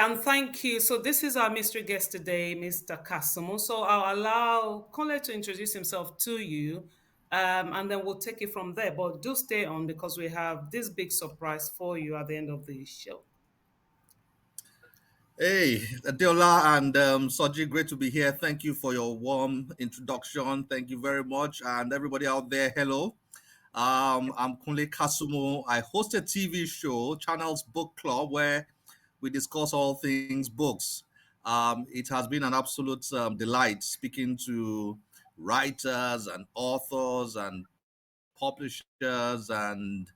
And thank you. So this is our mystery guest today, Mr. Kasumu. So I'll allow Kunle to introduce himself to you, and then we'll take it from there. But do stay on because we have this big surprise for you at the end of the show. Hey, Adeola and Soji, great to be here. Thank you for your warm introduction. Thank you very much. And everybody out there, hello. I'm Kunle Kasumu. I host a TV show, Channel's Book Club, where we discuss all things books. It has been an absolute delight speaking to writers and authors and publishers and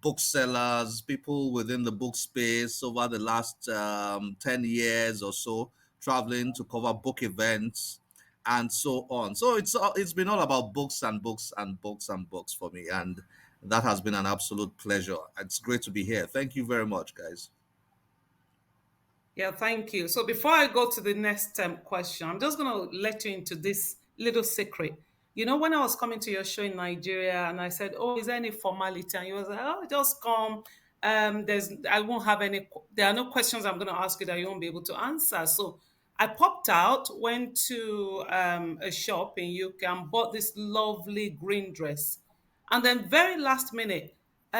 booksellers, people within the book space over the last 10 years or so, traveling to cover book events and so on. So it's been all about books and books and books and books for me. And that has been an absolute pleasure. It's great to be here. Thank you very much, guys. Yeah, thank you. So before I go to the next question, I'm just going to let you into this little secret. You know, when I was coming to your show in Nigeria and I said, "Oh, is there any formality?" And you was like, "Oh, just come. I won't have any. There are no questions I'm going to ask you that you won't be able to answer." So I popped out, went to a shop in UK and bought this lovely green dress. And then very last minute,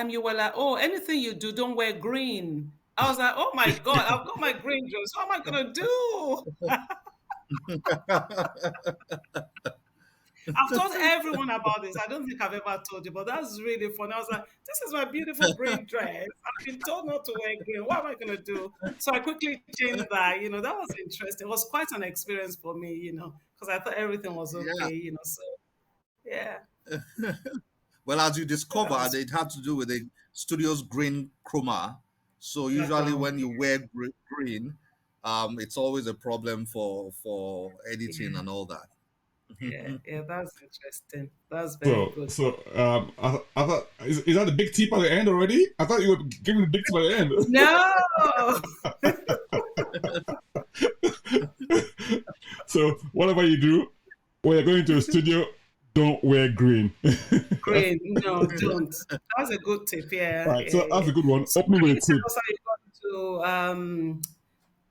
you were like, "Oh, anything you do, don't wear green." I was like, "Oh my God, I've got my green dress. What am I gonna do?" I've told everyone about this. I don't think I've ever told you, but that's really fun. I was like, "This is my beautiful green dress. I've been told not to wear green. What am I gonna do?" So I quickly changed that. That was interesting. It was quite an experience for me, because I thought everything was Yeah. okay, So yeah, Well, as you that discovered, was it had to do with the studio's green chroma. So usually background. when you wear green, it's always a problem for editing Yeah, and all that. yeah, yeah. That's interesting. That's very So, good. so I thought is that the big tip at the end already? I thought you were giving the big tip at No. the end. So, whatever you do, when you're going to a studio, don't wear green. Great. No, don't. That's a good tip. Yeah, Right. yeah, So that's yeah. a good one. So Opening can with you a tell tip. us how you got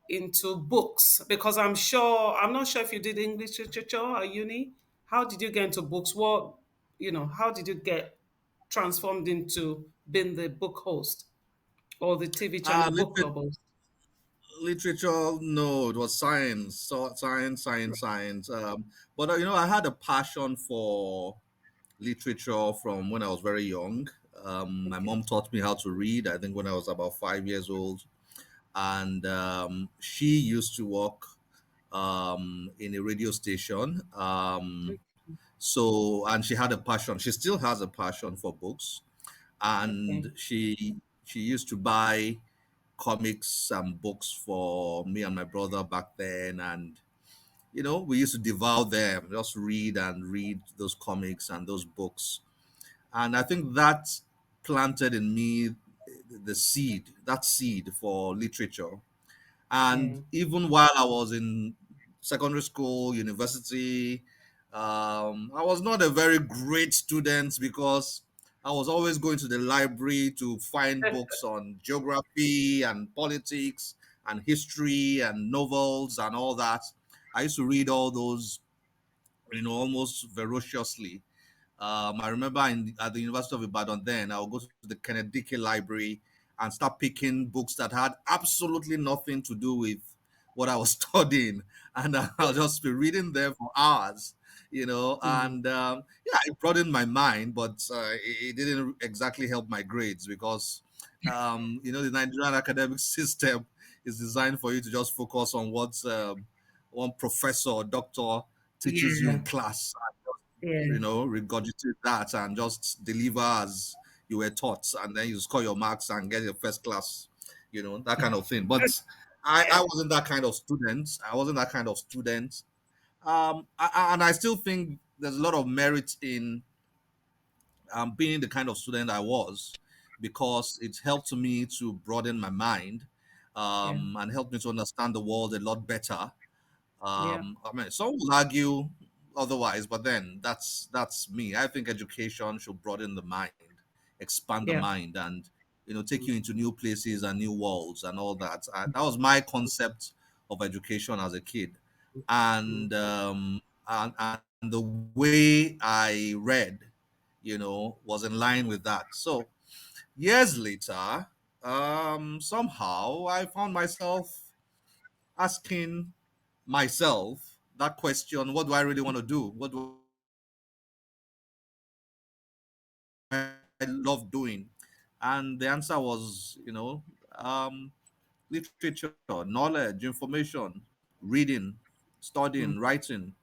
into books? Because I'm not sure if you did English literature at uni. How did you get into books? How did you get transformed into being the book host or the TV channel book Liter- club host? Literature, no, it was science, so science. But I had a passion for literature from when I was very young. My Okay. mom taught me how to read, I think, when I was about 5 years old. And she used to work in a radio station. And she had a passion. She still has a passion for books, Okay. and she used to buy comics and books for me and my brother back then. And we used to devour them, just read and read those comics and those books. And I think that planted in me that seed for literature. And Yeah. even while I was in secondary school, university, I was not a very great student because I was always going to the library to find books on geography and politics and history and novels and all that. I used to read all those, almost ferociously. I remember at the University of Ibadan then, I would go to the Kennedy Library and start picking books that had absolutely nothing to do with what I was studying. And I'll just be reading them for hours. Mm. And yeah, it broadened my mind, but it didn't exactly help my grades because, the Nigerian academic system is designed for you to just focus on what one professor or doctor teaches you Yeah. in class, Yeah. regurgitate that and just deliver as you were taught, and then you score your marks and get your first class, that kind of thing. But I wasn't that kind of student. I wasn't that kind of student. And I still think there's a lot of merit in being the kind of student I was because it helped me to broaden my mind Yeah. and helped me to understand the world a lot better. Yeah. I mean, some will argue otherwise, but then that's me. I think education should broaden the mind, expand the Yeah. mind, and take you into new places and new worlds and all that. That was my concept of education as a kid, and and the way I read, was in line with that. So years later, somehow I found myself asking myself that question: what do I really want to do? What do I love doing? And the answer was, literature, knowledge, information, reading, studying, writing,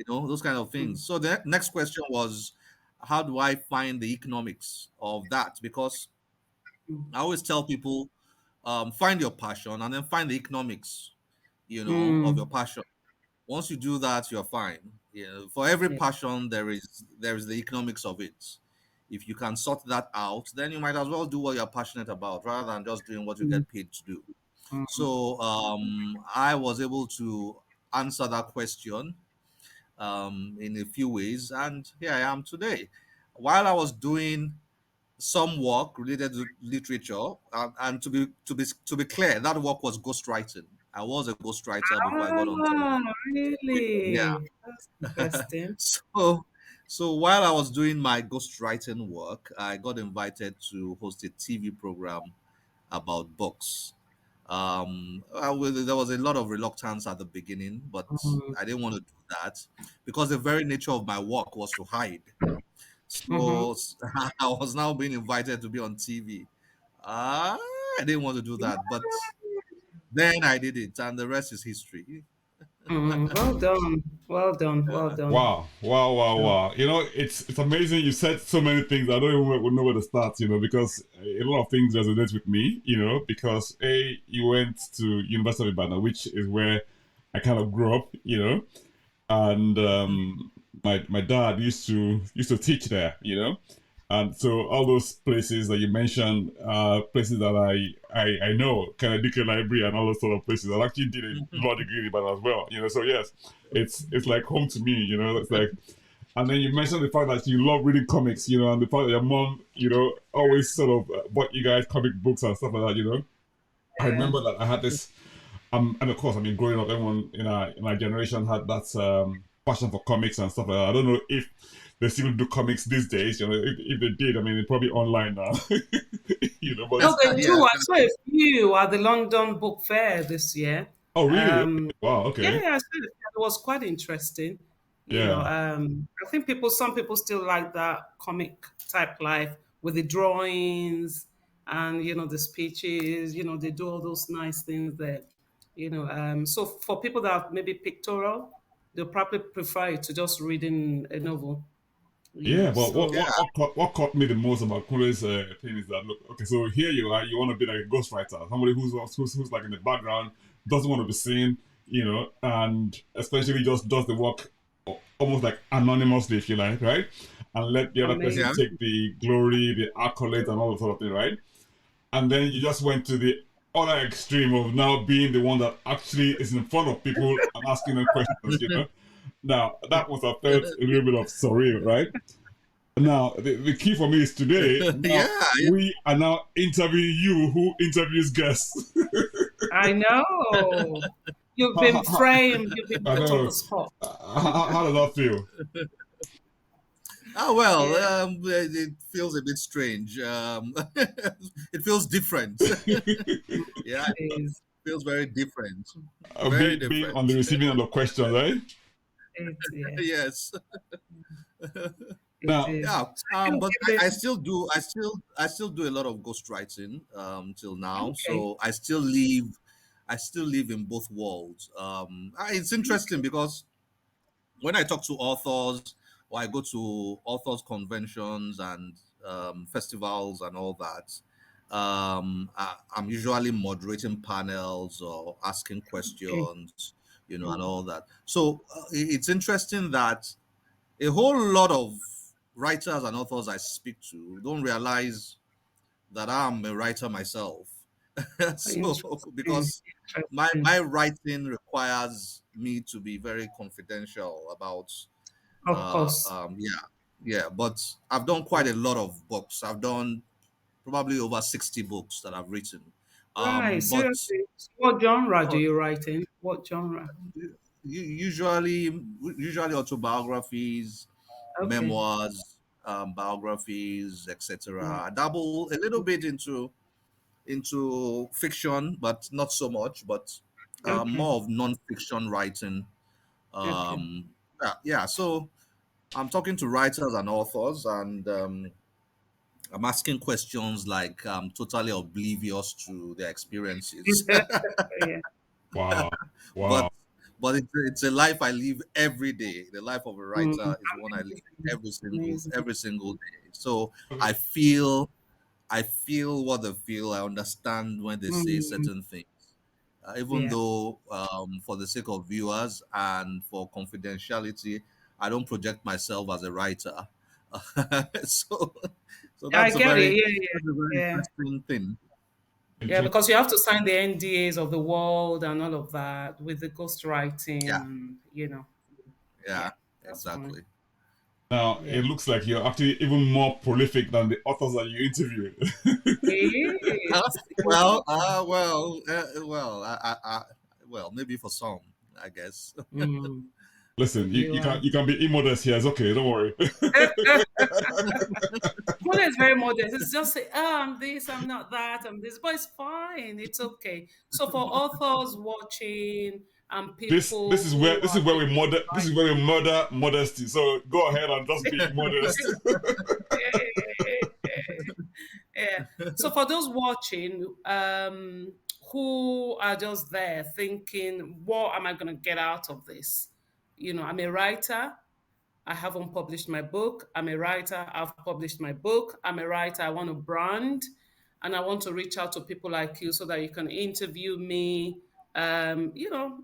those kind of things. So the next question was, how do I find the economics of that? Because I always tell people, find your passion and then find the economics, of your passion. Once you do that, you're fine. For every Yeah. passion, there is the economics of it. If you can sort that out, then you might as well do what you're passionate about rather than just doing what you Mm, get paid to do. mm, So I was able to answer that question in a few ways, and here I am today. While I was doing some work related to literature, and to be clear, that work was ghostwriting. I was a ghostwriter before I got on Ah, television. Yeah. really? That's interesting. So while I was doing my ghostwriting work, I got invited to host a TV program about books. There was a lot of reluctance at the beginning, but Mm, I didn't want to do that because the very nature of my work was to hide. mm-hmm. So I was now being invited to be on TV. I didn't want to do that, but then I did it, and the rest is history. Mm, well done. Well done. Well Yeah. done. Wow, wow, wow, So, wow. It's amazing. You said so many things. I don't even know where to start, because a lot of things resonate with me, because you went to University of Ibadan, which is where I kind of grew up, and my dad used to teach there, and so all those places that you mentioned, places that I know, Canadian Library and all those sort of places. I actually did a law degree in Ibadan as well, So yes, it's like home to me, It's like, and then you mentioned the fact that you love reading comics, and the fact that your mom, always sort of bought you guys comic books and stuff like that, I yeah. remember that I had this, and of course, I mean, growing up, everyone in our generation had that passion for comics and stuff like that. I don't know if they still do comics these days. If they did, I mean, they're probably online now. But No, they Yeah. do. I saw a few at the London Book Fair this year. oh, really? Um, Wow. yeah, Okay. I said it was quite interesting. Yeah. I think some people still like that comic type life with the drawings and the speeches. They do all those nice things there. So for people that are maybe pictorial, they'll probably prefer it to just reading a novel. Yeah, but what So what Yeah. what caught, what caught me the most about Kunle's thing is that, look, okay, so here you are, you want to be like a ghostwriter, somebody who's like in the background, doesn't want to be seen, and especially just does the work almost like anonymously, if you like, right? And let the other person Yeah. amazing. take the glory, the accolades, and all that sort of thing, right? And then you just went to the other extreme of now being the one that actually is in front of people and asking them questions. Now that must have felt a little bit of surreal, right? Now, the key for me is today. Now, Yeah. we are now interviewing you, who interviews guests. I know. You've how, been how, how, framed. You've been I put on the know. spot. How does that feel? Oh well, Yeah. it feels a bit strange. It feels different. Yeah, it Is feels very different. Very Being on the different. receiving end of questions, right? yeah. Yes. It Now, is. Yeah. So you But give I it still do. I still do a lot of ghostwriting till now. okay. So I still live in both worlds. It's interesting because when I talk to authors or I go to authors conventions and festivals and all that, I'm usually moderating panels or asking Okay. questions, and all that. So it's interesting that a whole lot of writers and authors I speak to don't realize that I'm a writer myself. So Interesting. because my Interesting. my writing requires me to be very confidential about Of course. yeah, but I've done quite a lot of books. I've done probably over 60 books that I've written. Right, But seriously. What genre do but you write in? What genre? usually autobiographies, Okay, memoirs, biographies, etc. yeah, I dabble a little bit into fiction, but not so much. But okay, more of non-fiction writing. okay. Um, yeah. So I'm talking to writers and authors, and I'm asking questions like I'm totally oblivious to their experiences. Yeah. Wow. but Wow. it's a life I live every day. The life of a Mm, writer is one I live amazing. Amazing. every single day. So Okay. I feel I feel what they feel. I understand when they say Mm, certain things. Even yeah. though, for the sake of viewers and for confidentiality, I don't project myself as a writer. so, so I get it. that's a very Yeah. interesting thing. Yeah, Interesting. because you have to sign the NDAs of the world and all of that with the ghostwriting Yeah, and, yeah, yeah, that's fine. exactly. Now it Yeah. looks like you're actually even more prolific than the authors that you interview. It Uh, is. well, maybe for some, I guess. Mm, Listen, you are. you can be immodest here. It's okay. Don't worry. Kunle is very modest. It's just say, oh, I'm this, I'm not that, I'm this, but it's fine. It's okay. So for authors watching and This people is who are thinking of this is where we murder modesty. So go ahead and just be modest. yeah. So for those watching, who are just there thinking, what am I going to get out of this? I'm a writer. I haven't published my book. I'm a writer. I've published my book. I'm a writer. I want to brand and I want to reach out to people like you so that you can interview me.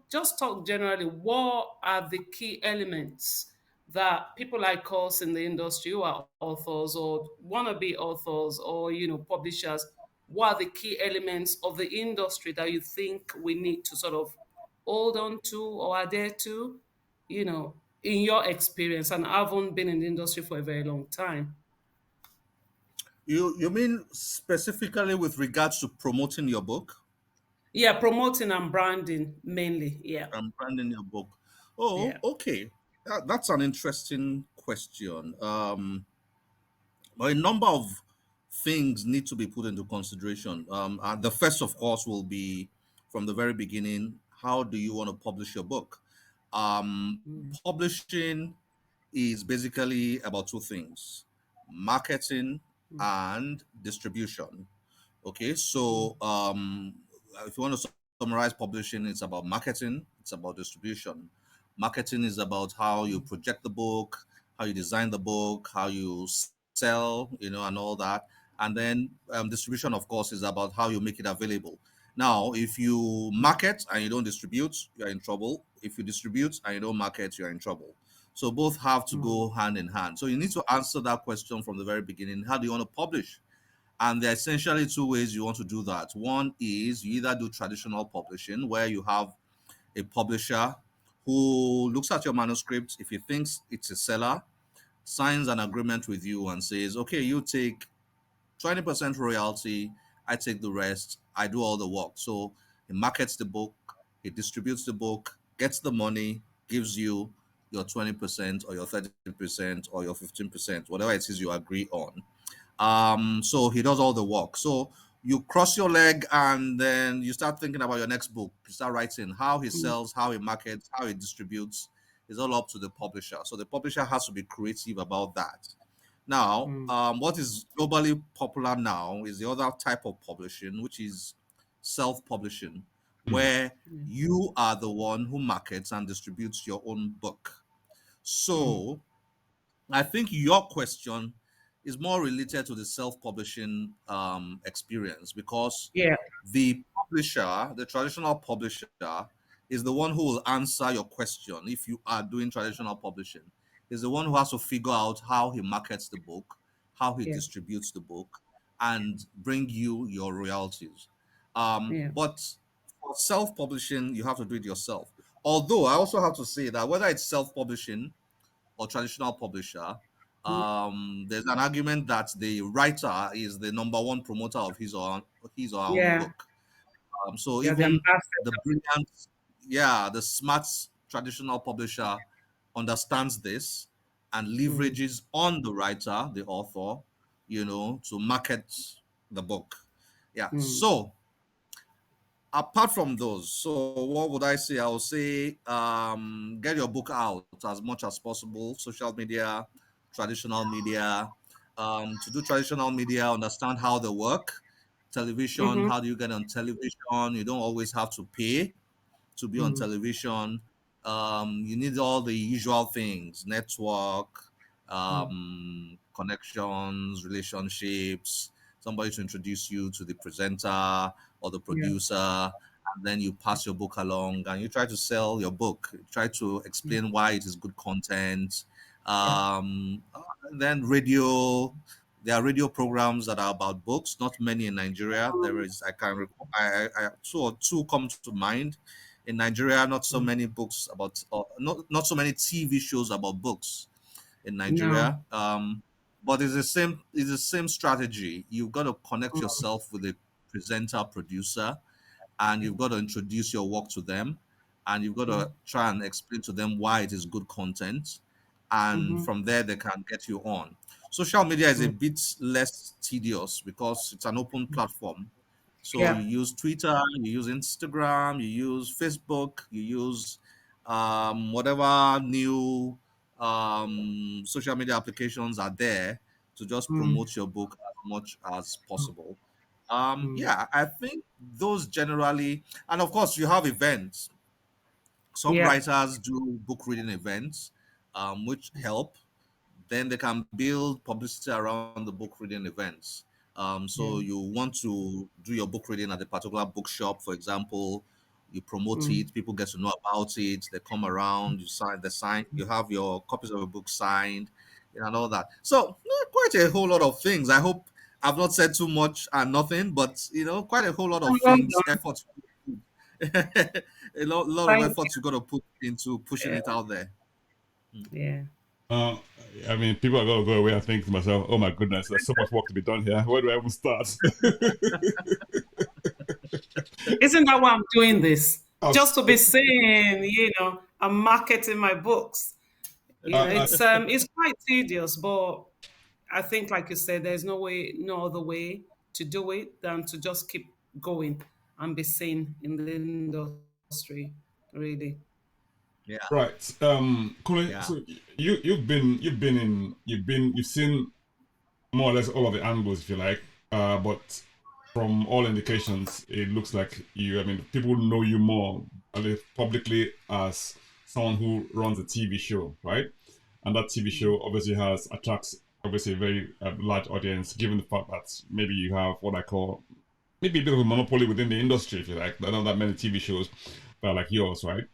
Just talk generally. What are the key elements that people like us in the industry who are authors or want to be authors or, publishers, what are the key elements of the industry that you think we need to sort of hold on to or adhere to? In your experience, and I haven't been in the industry for a very long time. You mean specifically with regards to promoting your book Yeah, promoting and branding mainly. Yeah, and branding your book? Oh, yeah. okay. That's an interesting question. But a number of things need to be put into consideration. And the first, of course, will be from the very beginning. How do you want to publish your book? Mm, Publishing is basically about two things: marketing mm, and distribution. Okay, mm, so if you want to summarize publishing, it's about marketing, it's about distribution. Marketing is about how you mm, project the book, how you design the book, how you sell, and all that. And then distribution, of course, is about how you make it available. Now, if you mm, market and you don't distribute, you're in trouble. If you distribute and you don't market, you're in trouble. So both have to mm, go hand in hand. So you need to answer that question from the very beginning. How do you want to publish? And there are essentially two ways you want to do that. One is you either do traditional publishing, where you have a publisher who looks at your manuscript. If he thinks it's a seller, signs an agreement with you and says, okay, you take 20% royalty, I take the rest, I do all the work. So he markets the book, he distributes the book, gets the money, gives you your 20% or your 30% or your 15%, whatever it is you agree on. So he does all the work. So you cross your leg and then you start thinking about your next book. You start writing how he mm, sells, how he markets, how he distributes. It's all up to the publisher. So the publisher has to be creative about that. Now, mm, what is globally popular now is the other type of publishing, which is self-publishing, Hmm. where yeah, you are the one who markets and distributes your own book. mm, So I think your question is more related to the self-publishing experience because yeah, the traditional publisher, is the one who will answer your question if you are doing traditional publishing. Is the one who has to figure out how he markets the book, how he yeah, distributes the book, and bring you your royalties. yeah, But for self-publishing, you have to do it yourself. Although I also have to say that whether it's self-publishing or traditional publisher, There's an argument that the writer is the number one promoter of his or her own Yeah. book. So Yeah. The even the ambassador. brilliant, the smart traditional publisher understands this and Mm, leverages on the writer, the author, to market the book. Yeah. mm, So apart from those, so what would I say? I would say get your book out as much as possible. Social media, traditional media. To do traditional media, understand how they work. Television, mm-hmm, how do you get on television? You don't always have to pay to be on mm, television. You need all the usual things: network, mm, connections, relationships, somebody to introduce you to the presenter or the yeah. producer, and then you pass your book along and you try to sell your book. You try to Mm, explain why it is good content. yeah. Um, then radio. There are radio programs that are about books. Not many in Nigeria. There is, I can recall, two or two come to mind. In Nigeria, not so Mm, many books about, or not so many TV shows about books in no. Nigeria. But it's the same strategy. You've got to connect Mm, yourself with a presenter, producer, and you've got to introduce your work to them, and you've got mm, to try and explain to them why it is good content, and mm-hmm, from there they can get you on. Social media is a mm, bit less tedious because it's an open platform. So you yeah. use Twitter, you use Instagram, you use Facebook, you use whatever new social media applications are there to just Mm, promote your book as much as mm, possible. mm, Yeah, I think those generally, and of course, you have events. Some yeah. writers do book reading events, which help. Then they can build publicity around the book reading events. So Yeah. you want to do your book reading at a particular bookshop, for example. You promote Mm, it, people get to know about it, they come around, you have your copies of your book signed, and all that. So quite a whole lot of things. I hope I've not said too much and nothing, but quite a whole lot of well things, done. efforts, a lot of Thank efforts you got to put into pushing you. it out there. Yeah. Uh, I mean, people are gonna go away and think to myself, "Oh my goodness, there's so much work to be done here. Where do I even start?" Isn't that why I'm doing this? Just to be Abs- seen, I'm marketing my books. uh, It's quite tedious, but I think, like you said, there's no other way to do it than to just keep going and be seen in the industry, really. Yeah, right. Kunle, yeah. so you've seen more or less all of the angles, if you like. But from all indications, it looks like I mean, people know you more, at least publicly, as someone who runs a TV show, right? And that TV show obviously attracts obviously a very large audience, given the fact that maybe you have what I call maybe a bit of a monopoly within the industry, if you like. There are not that many TV shows that are like yours, right?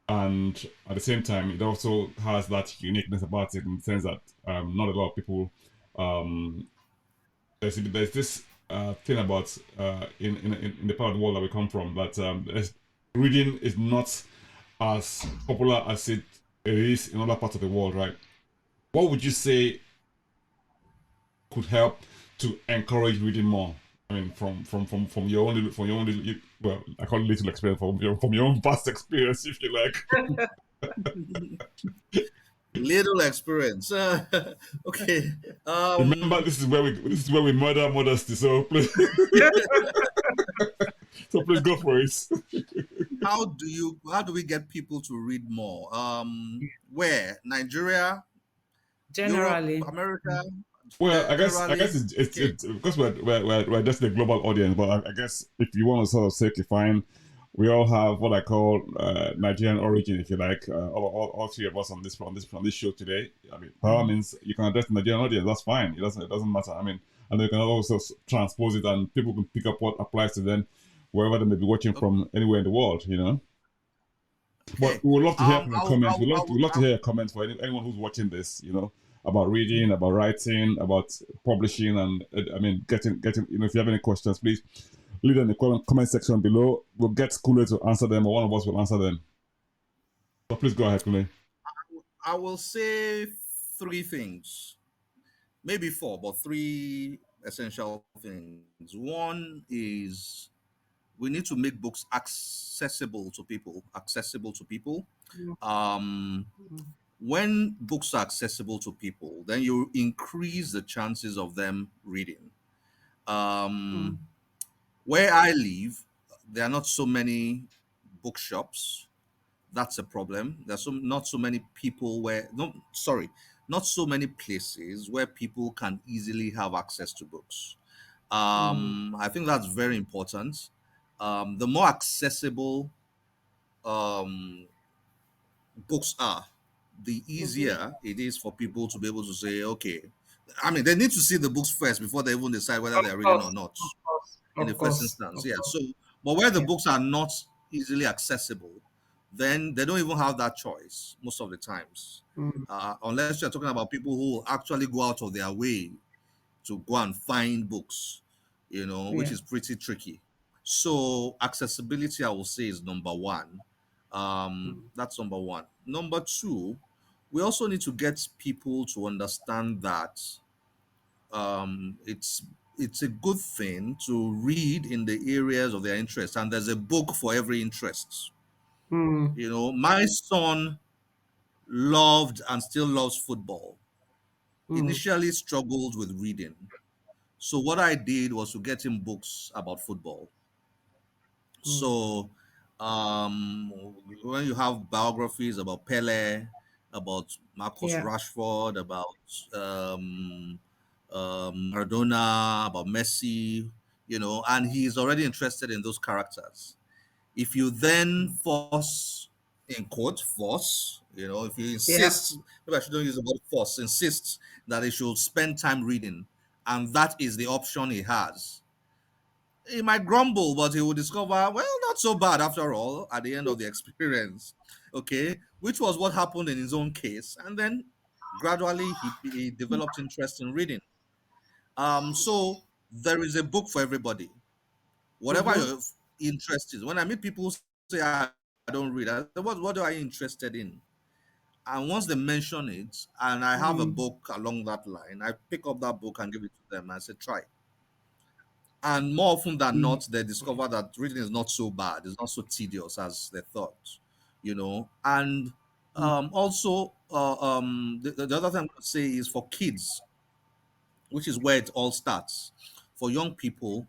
And at the same time, it also has that uniqueness about it in the sense that not a lot of people um, there's this thing about in the part of the world that we come from that reading is not as popular as it is in other parts of the world, right? What would you say could help to encourage reading more? I mean, from your own well, I call it little experience from your own past experience, if you like. Little experience. Okay. Remember, this is where we murder modesty. So please, so please go for it. How do we get people to read more? Where? Nigeria, Europe, Generally. America, Well, I guess generally. Okay. it's because we're just the global audience, but I guess if you want to sort of simplify, we all have what I call Nigerian origin, if you like. All three of us on this show today. I mean, by all means, you can address the Nigerian audience. That's fine. It doesn't matter. I mean, and you can also transpose it, and people can pick up what applies to them wherever they may be watching from anywhere in the world. But Okay. we would love to hear from your comments. We love to I'll, hear your comments for anyone who's watching this. About reading, about writing, about publishing, and I mean, getting. If you have any questions, please leave them in the comment section below. We'll get Kunle to answer them, or one of us will answer them. So please go ahead, Kunle. I will say three things. maybe four, but three essential things. One is we need to make books accessible to people. Accessible to people. Mm, Um, mm, when books are accessible to people, then you increase the chances of them reading. Um, mm, where I live, there are not so many bookshops. That's a problem. There's not so many people where no sorry, not so many places where people can easily have access to books. mm. I think that's very important. The more accessible um, books are, the Mhm. easier it is for people to be able to say, okay, I mean, they need to see the books first before they even decide whether they're Of reading or course, not of course, in the of first course, instance. of Yeah. course. So, but where the Yeah. books are not easily accessible, then they don't even have that choice most of the times. Mm, Unless you're talking about people who actually go out of their way to go and find books, which yeah. is pretty tricky. So accessibility, I will say, is number one. Mm, That's number one. Number two, we also need to get people to understand that it's a good thing to read in the areas of their interest, and there's a book for every interest. mm, My son loved and still loves football. mm, Initially struggled with reading. So what I did was to get him books about football. mm. So um, when you have biographies about Pele, about Marcus Yeah. Rashford, about Maradona, about Messi, and he's already interested in those characters. If you then Mm. force, in quote, force, if you Yeah. insist, maybe I shouldn't use the word force, insist that he should spend time reading, and that is the option he has, he might grumble, but he will discover, well, not so bad after all at the end of the experience. Okay, which was what happened in his own case. And then gradually he developed interest in reading. So there is a book for everybody, whatever Mm-hmm. your interest is. When I meet people who say, I don't read, I say, what are you interested in? And once they mention it, and I have a Mm, book along that line, I pick up that book and give it to them. I say, try. And more often than mm, not, they discover that reading is not so bad, it's not so tedious as they thought. And mm, also, the other thing I'm going to say is for kids, which is where it all starts. For young people,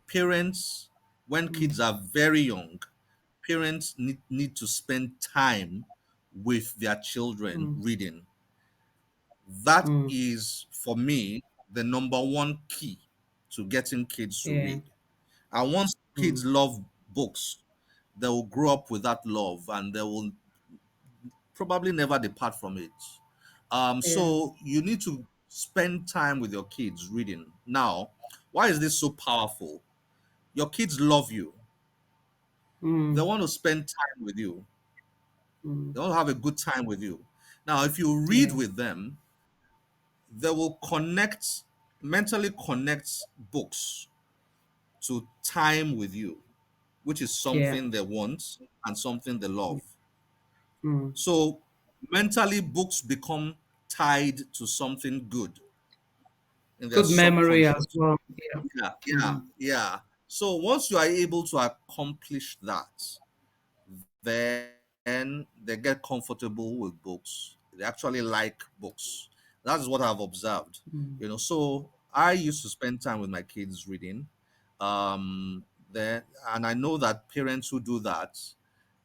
parents, when mm, kids are very young, parents need to spend time with their children mm, reading. That mm. is, for me, the number one key to getting kids to Yeah. read. And once kids Mm. love books, they will grow up with that love and they will probably never depart from it. Yeah. So you need to spend time with your kids reading. Now, why is this so powerful? Your kids love you. They Mm, want to spend time with you. mm. They want to have a good time with you. Now, if you read Yeah. with them, they will mentally connect books to time with you, which is Yeah. something they want and something they love. Mm. So mentally, books become tied to something good in their Good memory as subconscious. well. Yeah. Yeah, yeah, Mm, yeah. So once you are able to accomplish that, then they get comfortable with books. They actually like books. That is what I've observed. mm, So I used to spend time with my kids reading. Um, there, and I know that parents who do that,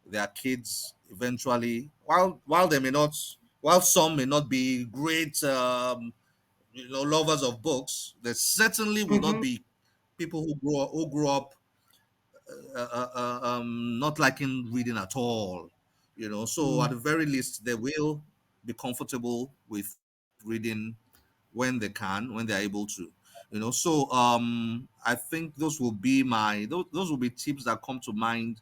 their kids eventually, while they may not, while some may not be great, lovers of books, they certainly will not mm-hmm. be people who grow up not liking reading at all. So at Mm, the very least, they will be comfortable with reading when they can, when they're able to. So I think those will be tips that come to mind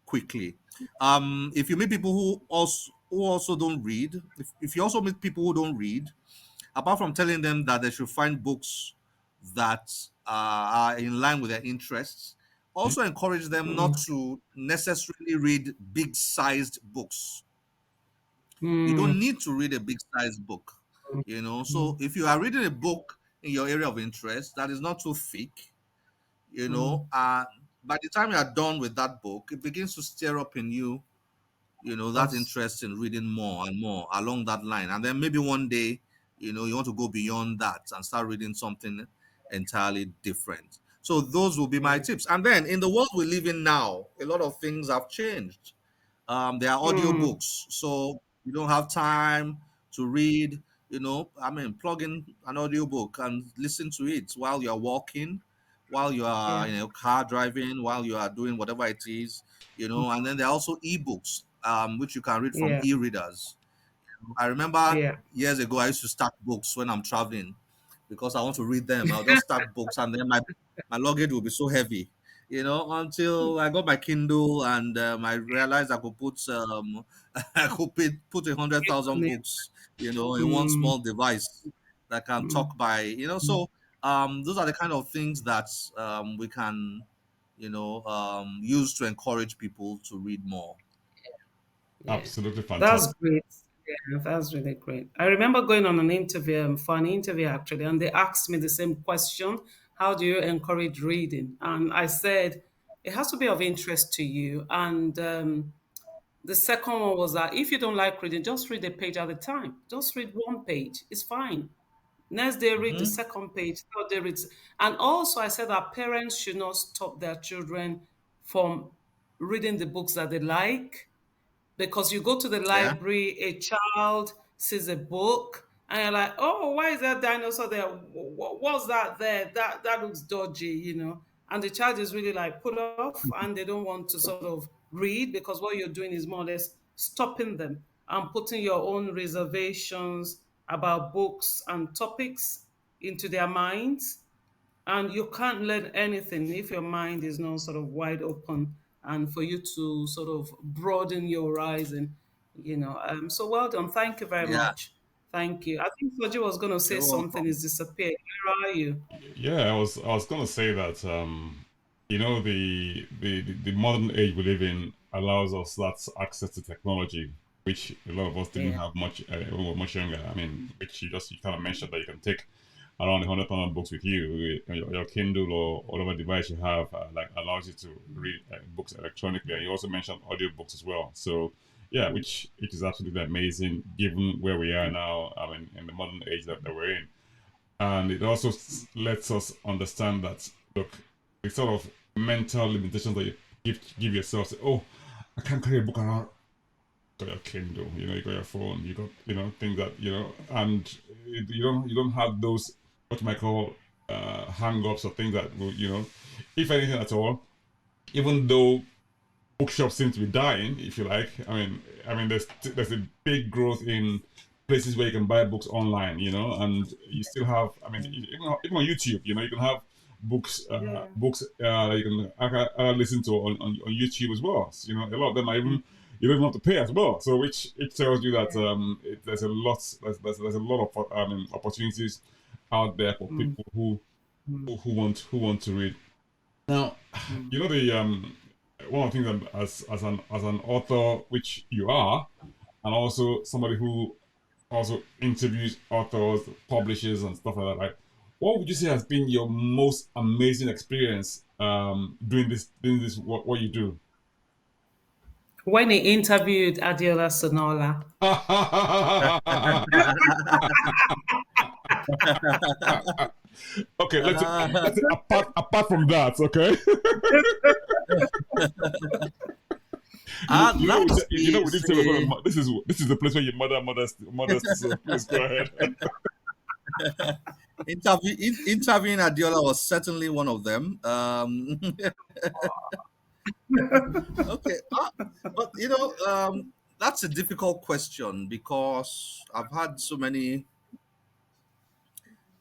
quickly. If you meet people who also don't read, if you also meet people who don't read, apart from telling them that they should find books that are in line with their interests, also encourage them not mm, to necessarily read big sized books. You mm. don't need to read a big sized book. So if you are reading a book in your area of interest that is not too thick, mm, by the time you are done with that book, it begins to stir up in you, that yes, interest in reading more and more along that line. And then maybe one day, you want to go beyond that and start reading something entirely different. So those will be my yeah. tips. And then in the world we live in now, a lot of things have changed. There are Mm, audiobooks, so you don't have time to read. Plug in an audiobook and listen to it while you're walking, while you are yeah, in a car driving, while you are doing whatever it is. And then there are also ebooks, which you can read from yeah, e-readers. I remember yeah. years ago I used to stack books when I'm traveling because I want to read them. I'll just stack books and then my luggage will be so heavy, until I got my Kindle and I realized I could put I could put 100,000 books, in one Mm, small device that can mm, talk by, mm, so those are the kind of things that we can, use to encourage people to read more. yeah. Absolutely That's fantastic. great. Yeah, that's really great. I remember going on an interview, for an interview actually, and they asked me the same question: how do you encourage reading? And I said, it has to be of interest to you. And the second one was that if you don't like reading, just read a page at a time. Just read one page. It's fine. Next day, read the Hmm. second page. Third day, read. And also, I said that parents should not stop their children from reading the books that they like, because you go to the Yeah. library, a child sees a book, and you're like, "Oh, why is that dinosaur there? What's that there? That looks dodgy." And the child is really like put off, and they don't want to sort of read, because what you're doing is more or less stopping them and putting your own reservations about books and topics into their minds. And you can't learn anything if your mind is not sort of wide open, and for you to sort of broaden your horizon. So well done. Thank you very Yeah. much. Thank you. I think Soji was going to say You're something. welcome. Is disappeared. Where are you? Yeah, I was gonna say that the modern age we live in allows us that access to technology, which a lot of us didn't Yeah. have much when we were much younger. I mean, which you kind of mentioned that you can take around 100 pound books with you, your Kindle or whatever device you have, like allows you to read books electronically. And you also mentioned audiobooks as well. So yeah, which is absolutely amazing given where we are now. I mean, in the modern age that we're in, and it also lets us understand that, look, the sort of mental limitations that you give yourself. Say, oh, I can't carry a book around. You got your Kindle, you got your phone, you got things that and you don't have those what you might call hang-ups or things that will if anything at all. Even though bookshops seem to be dying, if you like. I mean, there's a big growth in places where you can buy books online, and you still have. I mean, even on YouTube, you can have Yeah. books you can listen to on YouTube as well. So, a lot of them are even you don't even have to pay as well. So which it tells you that there's a lot of opportunities out there for Mm, people mm, who want to read. Now, mm. the one of the things that as an author, which you are, and also somebody who also interviews authors, publishers, and stuff like that, right? What would you say has been your most amazing experience doing this what you do? When he interviewed Adiola Sonola. Okay, let's say Uh, apart from that, okay. that We did is say we're a gonna. This is the place where your modesty. So please go ahead. interviewing Adiola was certainly one of them. Okay, but that's a difficult question because I've had so many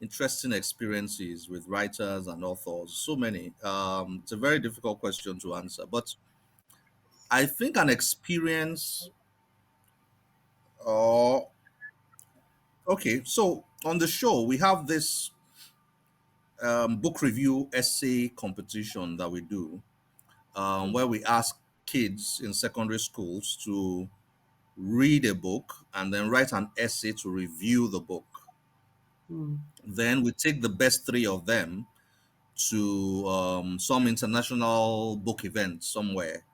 interesting experiences with writers and authors. So many. It's a very difficult question to answer, but I think an experience. Or okay, so on the show we have this book review essay competition that we do, where we ask kids in secondary schools to read a book, and then write an essay to review the book. Mm. Then we take the best three of them to some international book event somewhere.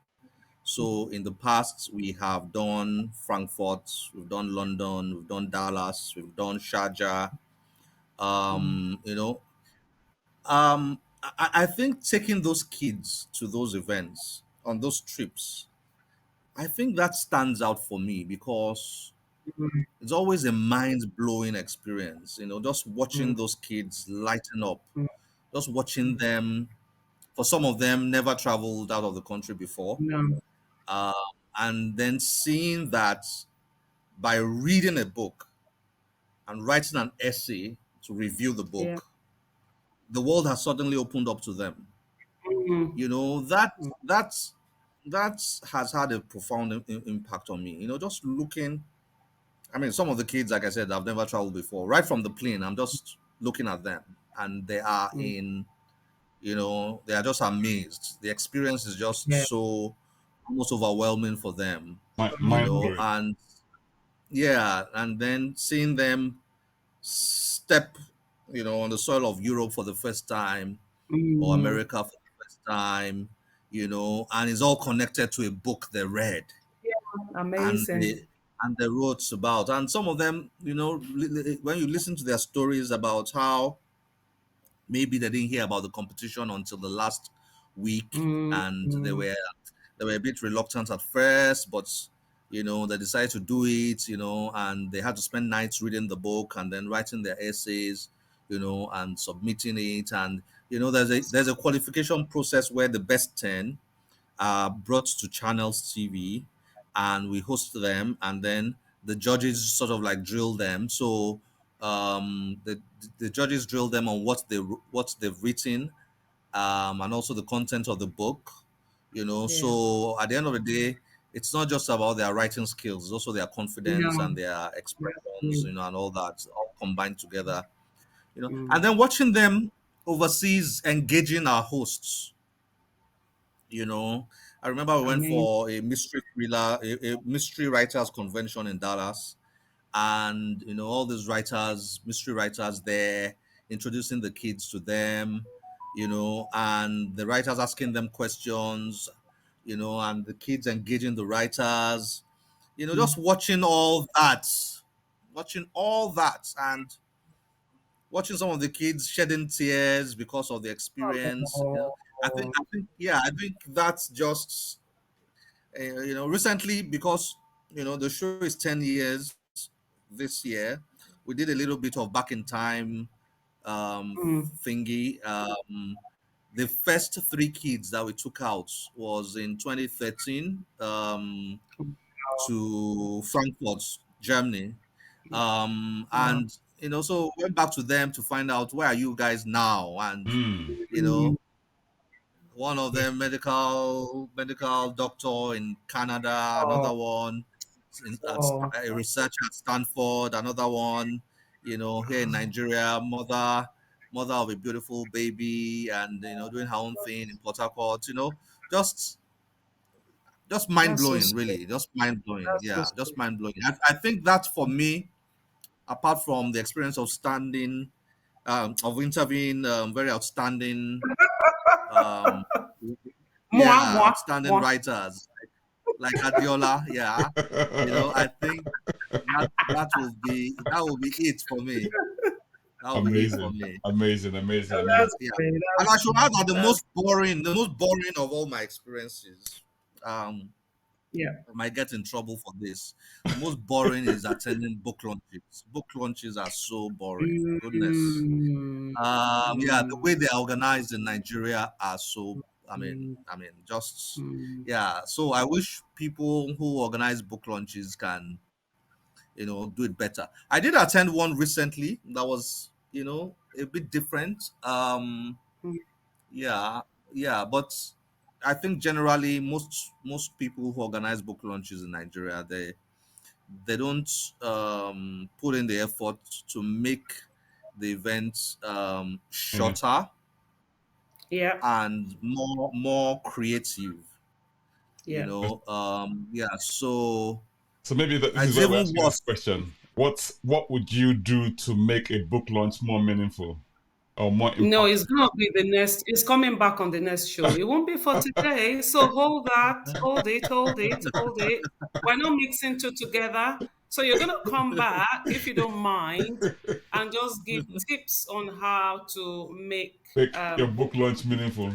So in the past, we have done Frankfurt, we've done London, we've done Dallas, we've done Sharjah. Mm. I think taking those kids to those events on those trips, I think that stands out for me because Mm. it's always a mind blowing experience. Just watching Mm. those kids lighten up, Mm. just watching them. For some of them, never traveled out of the country before, No. uh, and then seeing that by reading a book and writing an essay to review the Yeah. book, the world has suddenly opened up to them. Mm. You know that that's that has had a profound impact on me. Just looking. I mean, some of the kids, like I said, I've never traveled before. Right from the plane, I'm just looking at them, and Mm. they are just amazed. The experience is Yeah. just so almost overwhelming for them. Mind blowing. And yeah, and then seeing them step, on the soil of Europe for the first time, or Mm. America for the first time, and it's all connected to a book they read and Amazing. they wrote about. And some of them, when you listen to their stories about how maybe they didn't hear about the competition until the last week, Mm. and they Mm. were they were a bit reluctant at first, but they decided to do it, and they had to spend nights reading the book and then writing their essays, and submitting it. And there's a qualification process where the best 10 are brought to Channels TV, and we host them, and then the judges sort of like drill them. So the judges drill them on what they've written, and also the content of the book. Yeah. So at the end of the day, it's not just about their writing skills; it's also their confidence No. and their expressions, Mm. and all that all combined together. Mm. And then watching them overseas engaging our hosts. you know I remember we went Amazing. for a mystery writers convention in Dallas, and all these mystery writers there, introducing the kids to them, and the writers asking them questions, and the kids engaging the writers, Mm. just watching all that, and watching some of the kids shedding tears because of the experience. I think that's just recently, because the show is 10 years this year. We did a little bit of back in time Mm. thingy. The first three kids that we took out was in 2013, to Frankfurt, Germany. Wow. And so went back to them to find out, where are you guys now? And Mm. you Mm. know one of them medical doctor in Canada, Oh. another one Oh. a researcher at Stanford, another one, here in Nigeria, mother of a beautiful baby, and doing her own thing in Port Harcourt. Just just mind That's so blowing, sweet. really, just mind blowing. That's so Yeah, just sweet. mind blowing. I think that for me, apart from the experience of standing, of interviewing very outstanding, um, Moi, yeah, moi, outstanding moi. writers like Adiola. Yeah, I think that will be it for me. That will be it for Amazing, me. amazing, amazing, amazing. That's Yeah, great. and I That's should add that that's the most boring of all my experiences. Um, yeah. I might get in trouble for this. The most boring is attending book launches. Book launches are so boring. Goodness. Mm. Yeah, the Mm. way they're organized in Nigeria are so. I mean, Mm. I mean, just Mm. yeah. So I wish people who organize book launches can, do it better. I did attend one recently that was, a bit different. Mm. Yeah, yeah, but I think generally most people who organize book launches in Nigeria, they don't put in the effort to make the event Mm. shorter Yeah. and more creative. Yeah. Yeah, so So maybe this is It's where we even ask you this worse. question. What would you do to make a book launch more meaningful or more No, impactful? it's gonna be the next. It's coming back on the next show. It won't be for today. So hold that. Hold it. Hold it. Hold it. We're not mixing two together. So you're gonna come back if you don't mind, and just give tips on how to make Make your book book launch meaningful.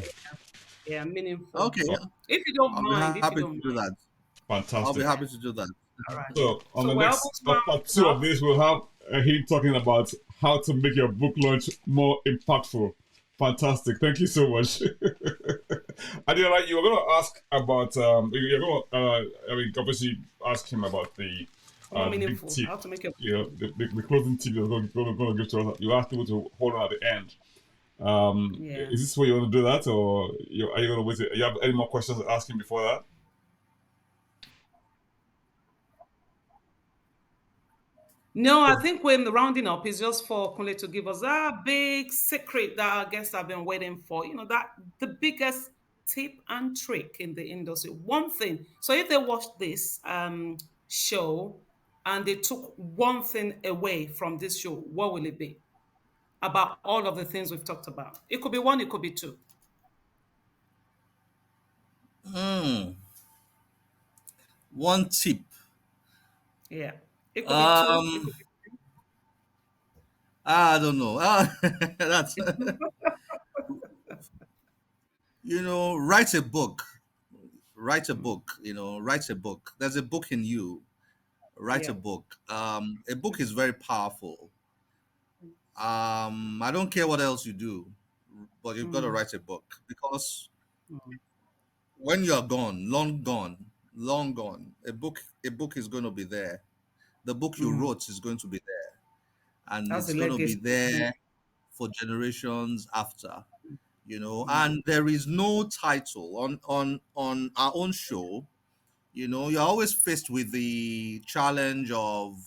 yeah meaningful. Okay, Oh, If you don't I'll be mind. If you happy to don't do mind. that. I'll be fantastic. happy to do that. All right. So on So the we're next almost rounding part two of up. this, we'll have him talking about how to make your book launch more impactful. Fantastic. Thank you so much. Adiola, you were going to ask about, you're going to, I mean, obviously ask him about More the big meaningful. tip, How to make it. the closing tip you're going to give to us. You asked people to hold on at the end. Yeah. Is this where you want to do that, or are you going to wait? You have any more questions to ask him before that? No, I think when the rounding up is just for Kunle to give us that big secret that our guests have been waiting for. You know, that the biggest tip and trick in the industry. One thing. So if they watched this show and they took one thing away from this show, what will it be? About all of the things we've talked about. It could be one, it could be two. Hmm. One tip. Yeah. It could be two, it Um, could be I don't know. That's write a book. Write a book. Write a book. There's a book in you. Write yeah. a book. A book is very powerful. I don't care what else you do, but you've got to Mm, write a book because mm, when you're gone, long gone, long gone, a book is going to be there. The book you mm. wrote is going to be there, and That's it's the going to be legacy. there for generations after. Mm, And there is no title on our own show. You're always faced with the challenge of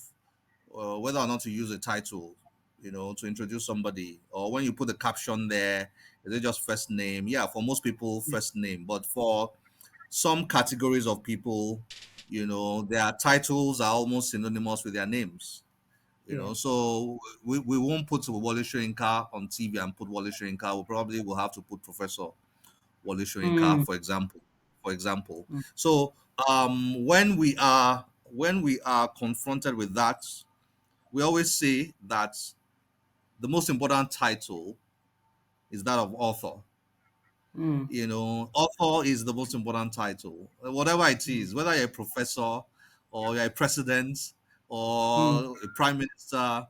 whether or not to use a title, to introduce somebody, or when you put the caption there, is it just first name? Yeah, for most people, first name, but for some categories of people, their titles are almost synonymous with their names. yeah. So we won't put Wole Soyinka on TV and put Wole Soyinka. We probably will have to put Professor Wole Soyinka, Mm, for example. For example. mm, So when we are confronted with that, we always say that the most important title is that of author. mm, Author is the most important title, whatever it mm, is, whether you're a professor or you're a president mm, or a prime minister.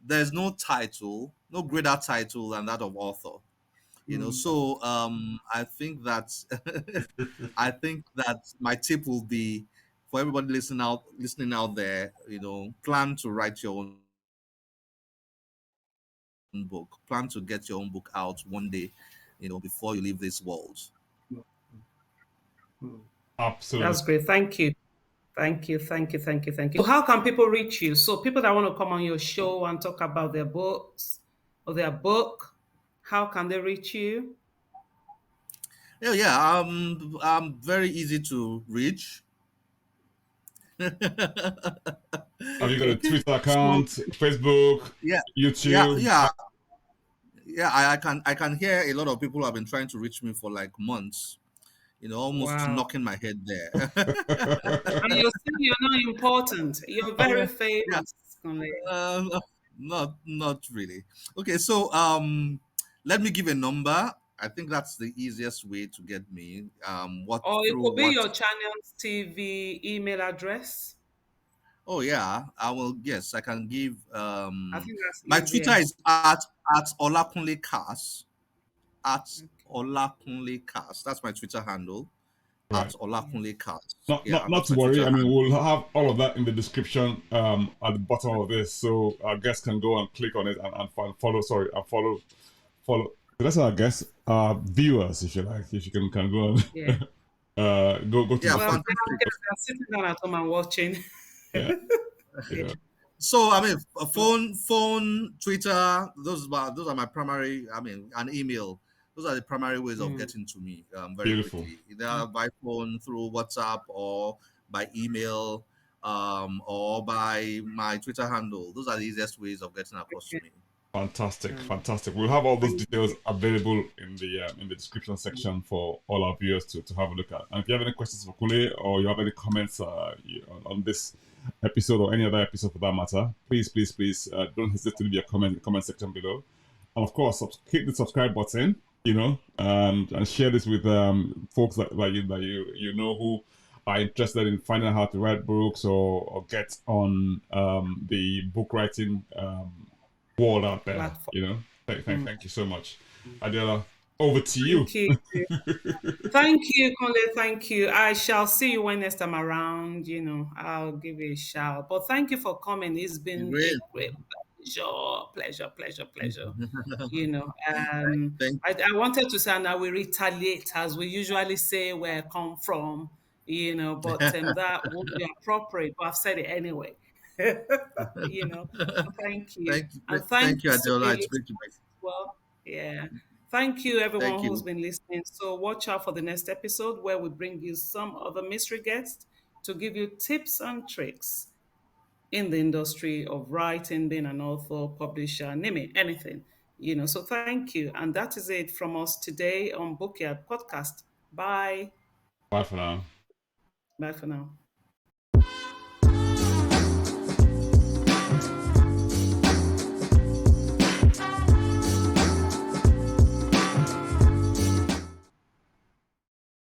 There's no title, no greater title than that of author. mm. So I think that I think that my tip will be for everybody listening out there. Plan to write your own book. Plan to get your own book out one day, before you leave this world. Mm. Absolutely. That's great. Thank you. Thank you. Thank you. Thank you. Thank you. So how can people reach you? So people that want to come on your show and talk about their books or their book, how can they reach you? Yeah, yeah. I'm very easy to reach. Have you got a Okay. Twitter So account, Facebook, yeah, yeah, YouTube? yeah, yeah. I can hear a lot of people have been trying to reach me for like months. Almost Wow. knocking my head there. And you're saying you're not important. You're very Yeah. famous, Kunle. Not really. Okay, so let me give a number. I think that's the easiest way to get me. What Or it through could be what? your channel's TV email address. Oh yeah, I will. Yes, I can give. I think that's My Twitter easier. is at Olakunle Cas at Okay. Olakunle Cas. That's my Twitter handle at Right. Yeah. Olakunle Cas. Not, Yeah, not, not that's to my worry. Twitter I mean, handle. we'll have all of that in the description at the bottom of this, so our guests can go and click on it and follow. Sorry, and follow. That's our guests, viewers, if you like. If you can go on, Yeah. go to Yeah, the Well, Facebook. they're sitting down at home and watching. Yeah, Yeah. yeah, So I mean, a phone, Twitter, those are my primary. I mean, an email. Those are the primary ways of Mm, getting to me very beautiful. quickly, either by phone through WhatsApp or by email. or by my Twitter handle. Those are the easiest ways of getting across to Okay. me. Fantastic, Mm. fantastic. We'll have all those Thank details you. available in the description section for all our viewers to have a look at. And if you have any questions for Kunle or you have any comments on this episode or any other episode for that matter, please don't hesitate to leave your comment in the comment section below. And of course, hit the subscribe button, and share this with folks that you know who are interested in finding out how to write books or get on the book writing wall out there. Platform. Thank, Mm. thank you so much, Adela. Over to you. Thank you. Thank you, Kunle. Thank you. I shall see you when next time around. I'll give you a shout. But thank you for coming. It's been a Great. great pleasure. You thank, know, thank I wanted to say, and I will retaliate as we usually say where I come from. But that would be appropriate. But I've said it anyway. So thank you, thank you. and Thank you, thanks to the Adela. It's great to listeners as well. Yeah. Thank you, everyone Thank who's you. been listening. So, watch out for the next episode where we bring you some other mystery guests to give you tips and tricks in the industry of writing, being an author, publisher, name it, anything. So thank you. And that is it from us today on Bookyard Podcast. Bye. Bye for now. Bye for now.